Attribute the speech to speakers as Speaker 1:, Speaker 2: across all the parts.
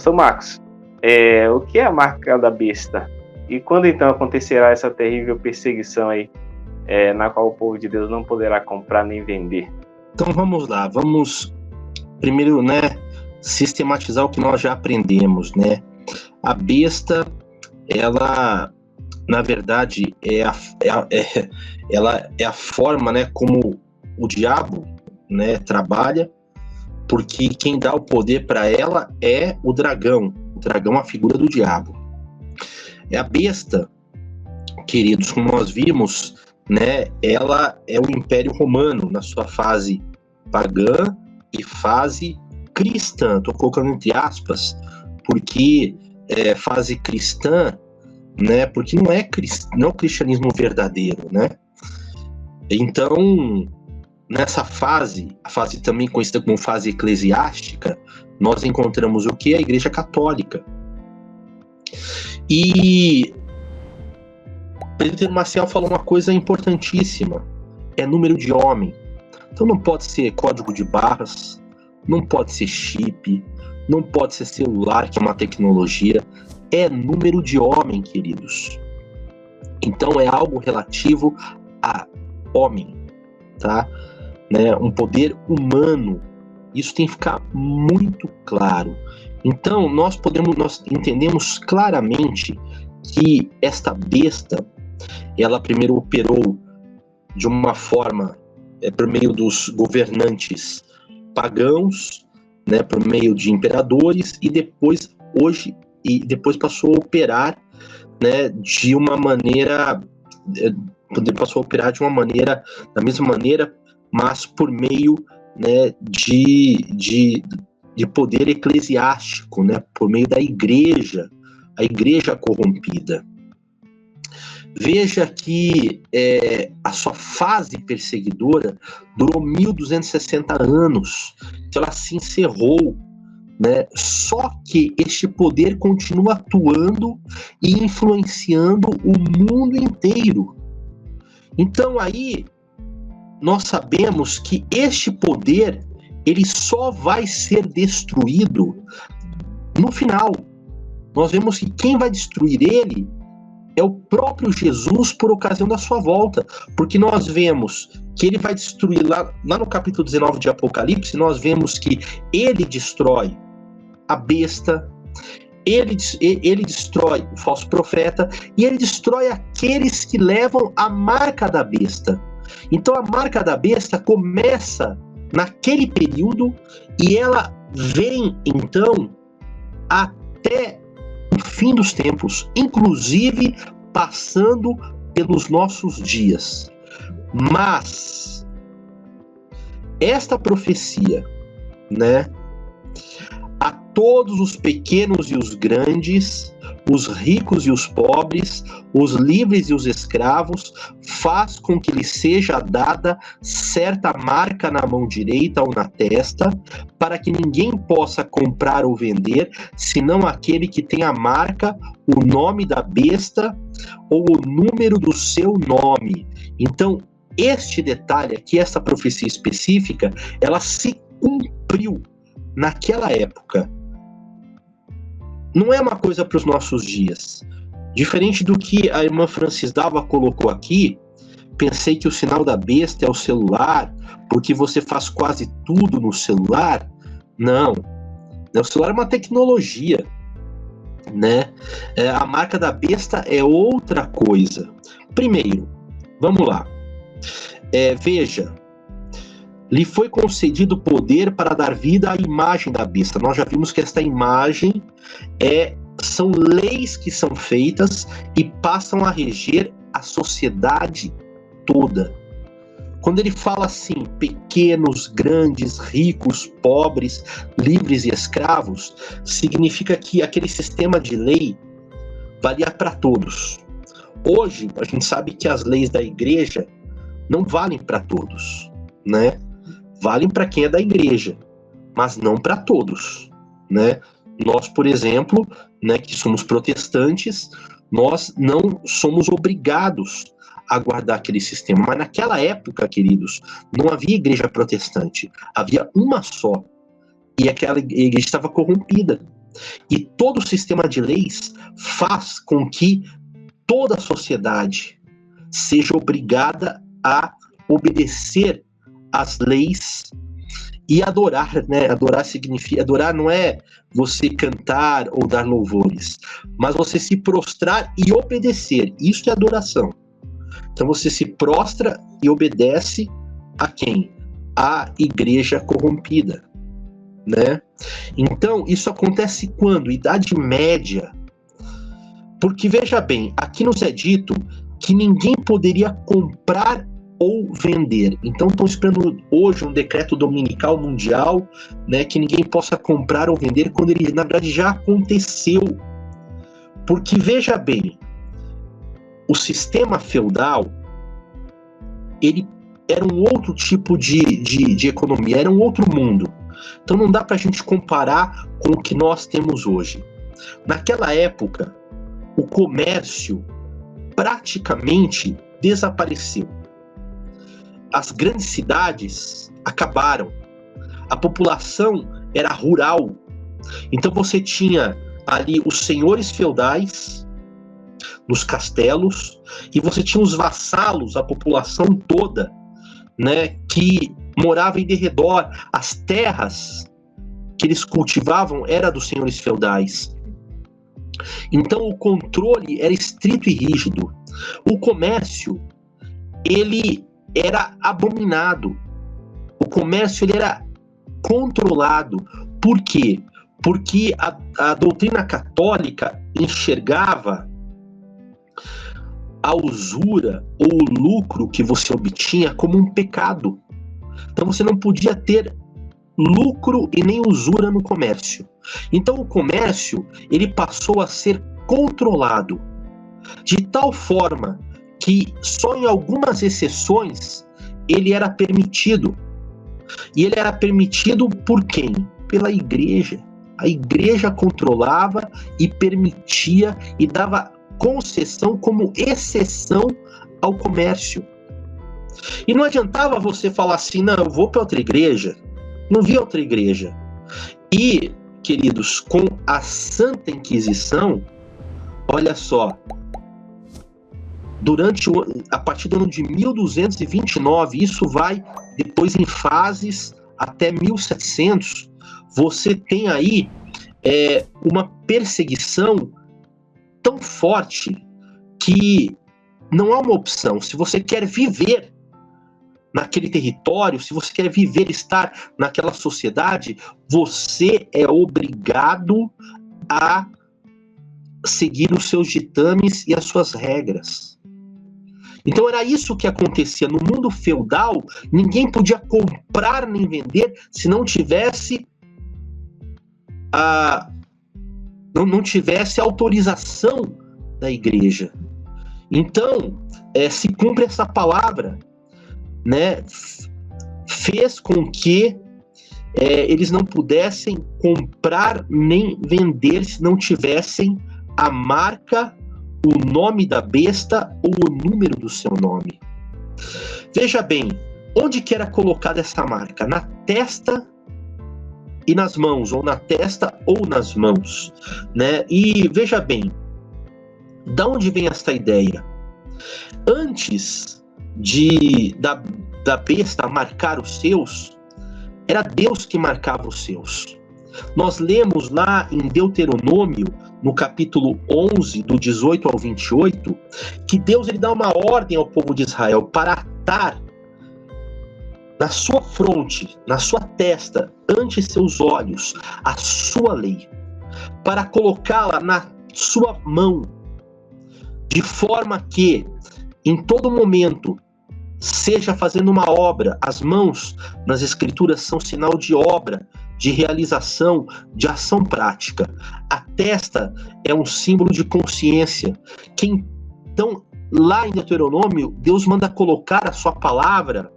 Speaker 1: Pastor Marcos, o que é a marca da besta? E quando então acontecerá essa terrível perseguição aí, na qual o povo de Deus não poderá comprar nem vender?
Speaker 2: Então vamos lá, vamos primeiro, sistematizar o que nós já aprendemos, né? A besta, ela, na verdade, ela é a forma, como o diabo, trabalha, porque quem dá o poder para ela é o dragão. O dragão é a figura do diabo. A besta, queridos, como nós vimos, ela é o Império Romano na sua fase pagã e fase cristã. Estou colocando entre aspas, porque fase cristã, porque não é o cristianismo verdadeiro, Então, nessa fase, a fase também conhecida como fase eclesiástica, nós encontramos o que? A Igreja Católica. E Pedro Maciel falou uma coisa importantíssima, é número de homem. Então não pode ser código de barras, não pode ser chip, não pode ser celular, que é uma tecnologia, é número de homem, queridos. Então é algo relativo a homem, tá? Um poder humano. Isso tem que ficar muito claro. Então nós entendemos claramente que esta besta, ela primeiro operou de uma forma por meio dos governantes pagãos, por meio de imperadores, e depois passou a operar, de uma maneira, da mesma maneira, mas por meio, de poder eclesiástico, por meio da igreja, a igreja corrompida. Veja que a sua fase perseguidora durou 1260 anos, então ela se encerrou, Só que este poder continua atuando e influenciando o mundo inteiro. Então aí nós sabemos que este poder, ele só vai ser destruído no final. Nós vemos que quem vai destruir ele é o próprio Jesus por ocasião da sua volta, porque nós vemos que ele vai destruir, lá no capítulo 19 de Apocalipse, nós vemos que ele destrói a besta, ele destrói o falso profeta, e ele destrói aqueles que levam a marca da besta. Então a marca da besta começa naquele período, e ela vem então até o fim dos tempos, inclusive passando pelos nossos dias. Mas esta profecia, a todos os pequenos e os grandes, os ricos e os pobres, os livres e os escravos, faz com que lhe seja dada certa marca na mão direita ou na testa, para que ninguém possa comprar ou vender, senão aquele que tem a marca, o nome da besta ou o número do seu nome. Então, este detalhe aqui, essa profecia específica, ela se cumpriu naquela época. Não é uma coisa para os nossos dias. Diferente do que a irmã Francis Dalva colocou aqui, pensei que o sinal da besta é o celular, porque você faz quase tudo no celular. Não. O celular é uma tecnologia, A marca da besta é outra coisa. Primeiro, vamos lá. Veja, lhe foi concedido poder para dar vida à imagem da besta. Nós já vimos que esta imagem são leis que são feitas e passam a reger a sociedade toda. Quando ele fala assim, pequenos, grandes, ricos, pobres, livres e escravos, significa que aquele sistema de lei valia para todos. Hoje, a gente sabe que as leis da igreja não valem para todos, Valem para quem é da igreja, mas não para todos, Nós, por exemplo, que somos protestantes, nós não somos obrigados a guardar aquele sistema. Mas naquela época, queridos, não havia igreja protestante, havia uma só. E aquela igreja estava corrompida. E todo o sistema de leis faz com que toda a sociedade seja obrigada a obedecer às leis e adorar, né? Adorar significa, adorar não é você cantar ou dar louvores, mas você se prostrar e obedecer. Isso é adoração. Então você se prostra e obedece a quem? A igreja corrompida, né? Então isso acontece quando? Idade Média. Porque veja bem, aqui nos é dito que ninguém poderia comprar ou vender. Então estão esperando hoje um decreto dominical mundial, né, que ninguém possa comprar ou vender, quando ele na verdade já aconteceu. Porque veja bem, o sistema feudal, ele era um outro tipo de economia, era um outro mundo. Então não dá para a gente comparar com o que nós temos hoje. Naquela época, o comércio praticamente desapareceu. As grandes cidades acabaram. A população era rural. Então você tinha ali os senhores feudais nos castelos e você tinha os vassalos, a população toda, né, que morava em derredor. As terras que eles cultivavam era dos senhores feudais. Então o controle era estrito e rígido. O comércio, ele era abominado. O comércio, ele era controlado. Por quê? Porque a doutrina católica enxergava a usura ou o lucro que você obtinha como um pecado. Então você não podia ter lucro e nem usura no comércio. Então o comércio, ele passou a ser controlado de tal forma que só em algumas exceções ele era permitido. E ele era permitido por quem? Pela igreja. A igreja controlava e permitia e dava concessão como exceção ao comércio. E não adiantava você falar assim, não, eu vou para outra igreja. Não vi outra igreja. E, queridos, com a Santa Inquisição, olha só, a partir do ano de 1229, isso vai depois em fases até 1700, você tem aí uma perseguição tão forte que não há uma opção. Se você quer viver naquele território, se você quer viver, estar naquela sociedade, você é obrigado a seguir os seus ditames e as suas regras. Então era isso que acontecia. No mundo feudal, ninguém podia comprar nem vender se não tivesse não tivesse autorização da igreja. Então, se cumpre essa palavra, né? Fez com que eles não pudessem comprar nem vender se não tivessem a marca, o nome da besta ou o número do seu nome. Veja bem, onde que era colocada essa marca? Na testa e nas mãos, ou na testa ou nas mãos, né? E veja bem, da onde vem essa ideia? Antes da besta marcar os seus, era Deus que marcava os seus. Nós lemos lá em Deuteronômio, no capítulo 11, do 18 ao 28, que Deus ele dá uma ordem ao povo de Israel para atar na sua fronte, na sua testa, ante seus olhos, a sua lei, para colocá-la na sua mão, de forma que, em todo momento, seja fazendo uma obra. As mãos nas escrituras são sinal de obra, de realização, de ação prática. A testa é um símbolo de consciência. Então, lá em Deuteronômio, Deus manda colocar a sua palavra,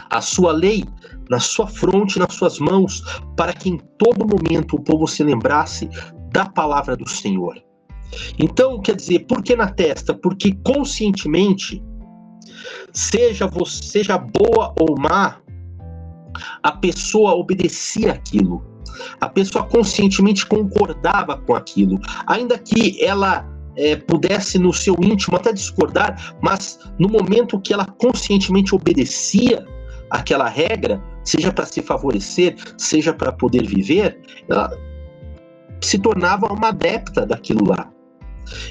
Speaker 2: a sua lei, na sua fronte, nas suas mãos, para que em todo momento o povo se lembrasse da palavra do Senhor. Então, quer dizer, por que na testa? Porque conscientemente, seja boa ou má, a pessoa obedecia aquilo. A pessoa conscientemente concordava com aquilo, ainda que ela pudesse no seu íntimo até discordar, mas no momento que ela conscientemente obedecia aquela regra, seja para se favorecer, seja para poder viver, ela se tornava uma adepta daquilo lá.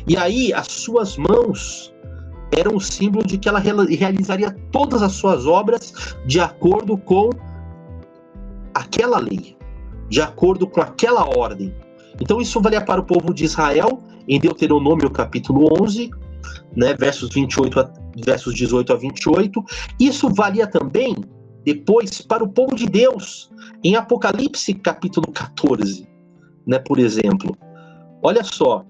Speaker 2: E aí as suas mãos eram o símbolo de que ela realizaria todas as suas obras de acordo com aquela lei, de acordo com aquela ordem. Então isso valia para o povo de Israel, em Deuteronômio capítulo 11, né, versos 18 a 28. Isso valia também depois para o povo de Deus, em Apocalipse capítulo 14, né, por exemplo. Olha só.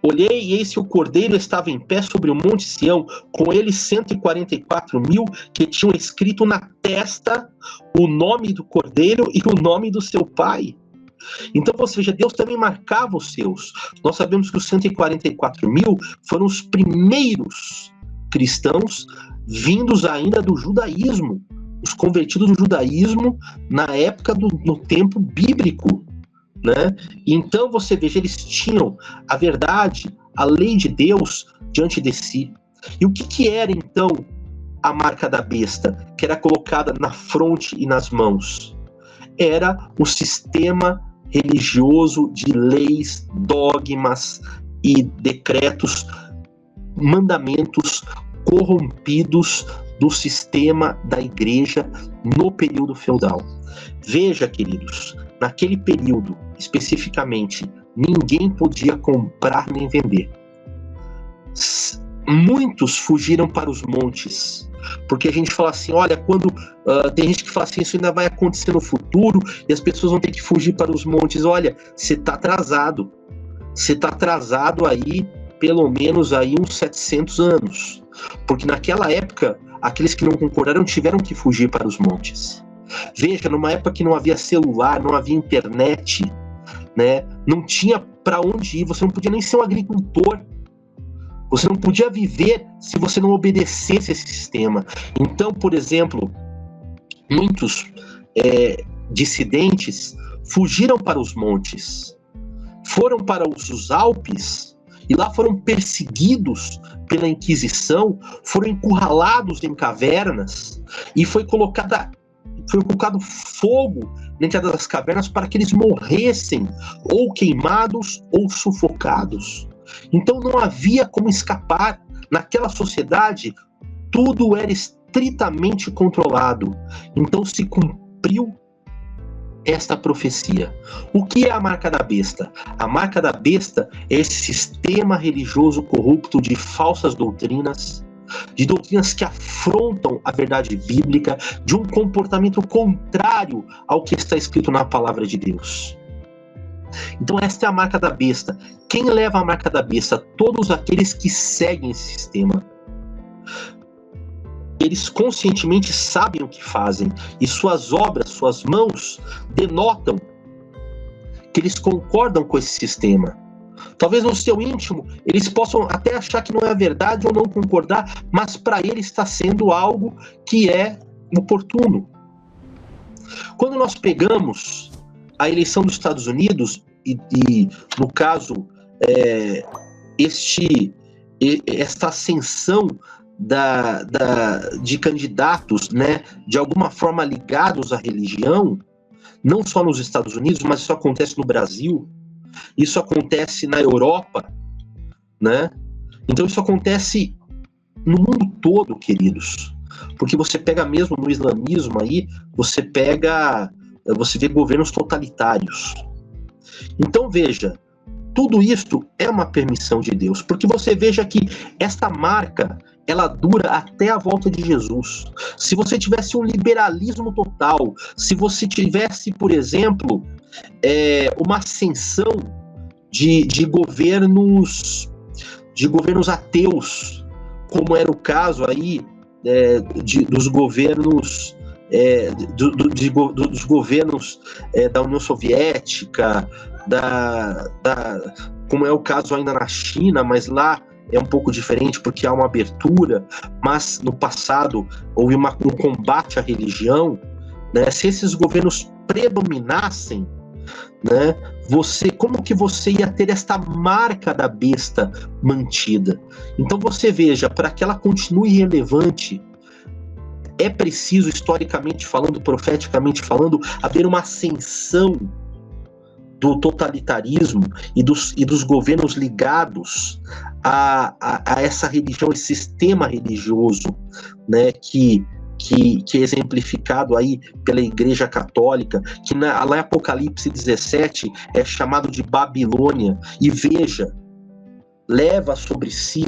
Speaker 2: Olhei e eis que o Cordeiro estava em pé sobre o monte Sião, com ele 144.000 que tinham escrito na testa o nome do Cordeiro e o nome do seu pai. Então, ou seja, Deus também marcava os seus. Nós sabemos que os 144.000 foram os primeiros cristãos vindos ainda do judaísmo, os convertidos do judaísmo na época no tempo bíblico, né? Então você veja, eles tinham a verdade, a lei de Deus diante de si. E o que era então a marca da besta, que era colocada na fronte e nas mãos? Era o sistema religioso de leis, dogmas e decretos, mandamentos corrompidos do sistema da igreja no período feudal. Veja, queridos, naquele período, especificamente, ninguém podia comprar nem vender. Muitos fugiram para os montes, porque a gente fala assim, olha, quando tem gente que fala assim, isso ainda vai acontecer no futuro, e as pessoas vão ter que fugir para os montes. Olha, você está atrasado. Você está atrasado aí, pelo menos aí uns 700 anos. Porque naquela época, aqueles que não concordaram tiveram que fugir para os montes. Veja, numa época que não havia celular, não havia internet, né? Não tinha para onde ir, você não podia nem ser um agricultor, você não podia viver se você não obedecesse esse sistema. Então, por exemplo, muitos dissidentes fugiram para os montes, foram para os Alpes e lá foram perseguidos pela Inquisição, foram encurralados em cavernas e foi colocado fogo dentro das cavernas para que eles morressem ou queimados ou sufocados. Então não havia como escapar. Naquela sociedade, tudo era estritamente controlado. Então se cumpriu esta profecia. O que é a marca da besta? A marca da besta é esse sistema religioso corrupto de falsas doutrinas, de doutrinas que afrontam a verdade bíblica, de um comportamento contrário ao que está escrito na palavra de Deus. Então esta é a marca da besta. Quem leva a marca da besta? Todos aqueles que seguem esse sistema. Eles conscientemente sabem o que fazem, e suas obras, suas mãos, denotam que eles concordam com esse sistema. Talvez no seu íntimo eles possam até achar que não é a verdade ou não concordar, mas para ele está sendo algo que é oportuno. Quando nós pegamos a eleição dos Estados Unidos, e no caso, esta ascensão de candidatos, né, de alguma forma ligados à religião, não só nos Estados Unidos, mas isso acontece no Brasil, isso acontece na Europa, né? Então isso acontece no mundo todo, queridos, porque você pega mesmo no islamismo aí, você vê governos totalitários. Então veja, tudo isto é uma permissão de Deus, porque você veja que esta marca, ela dura até a volta de Jesus. Se você tivesse um liberalismo total, se você tivesse, por exemplo, uma ascensão de governos ateus, como era o caso aí dos governos dos governos da União Soviética, como é o caso ainda na China, mas lá é um pouco diferente porque há uma abertura, mas no passado houve um combate à religião, né? Se esses governos predominassem, né, como que você ia ter esta marca da besta mantida? Então você veja, para que ela continue relevante, é preciso, historicamente falando, profeticamente falando, haver uma ascensão do totalitarismo e dos governos ligados a essa religião, esse sistema religioso, né, que é exemplificado aí pela Igreja Católica, que lá em Apocalipse 17 é chamado de Babilônia, e veja, leva sobre si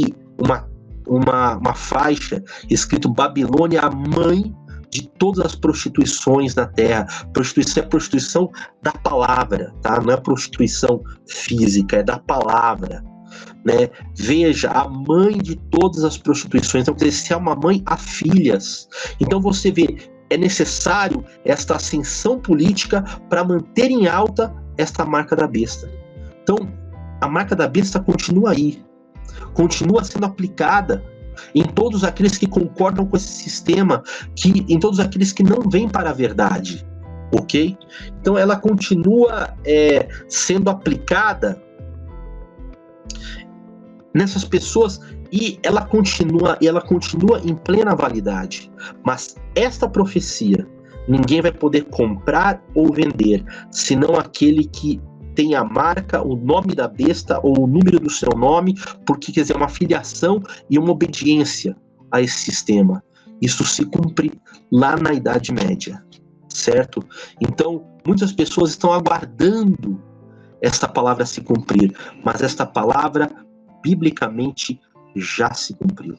Speaker 2: uma faixa escrito Babilônia, a mãe de todas as prostituições na terra. Prostituição é prostituição da palavra, tá? Não é prostituição física, é da palavra, né? Veja, a mãe de todas as prostituições. Então, se é uma mãe, há filhas. Então você vê, é necessário esta ascensão política para manter em alta esta marca da besta. Então, a marca da besta continua aí, continua sendo aplicada em todos aqueles que concordam com esse sistema, em todos aqueles que não vêm para a verdade, ok? Então ela continua sendo aplicada nessas pessoas e ela continua em plena validade. Mas esta profecia ninguém vai poder comprar ou vender, senão aquele que tem a marca, o nome da besta ou o número do seu nome, porque quer dizer, uma filiação e uma obediência a esse sistema. Isso se cumpre lá na Idade Média, certo? Então, muitas pessoas estão aguardando esta palavra se cumprir, mas esta palavra, biblicamente, já se cumpriu.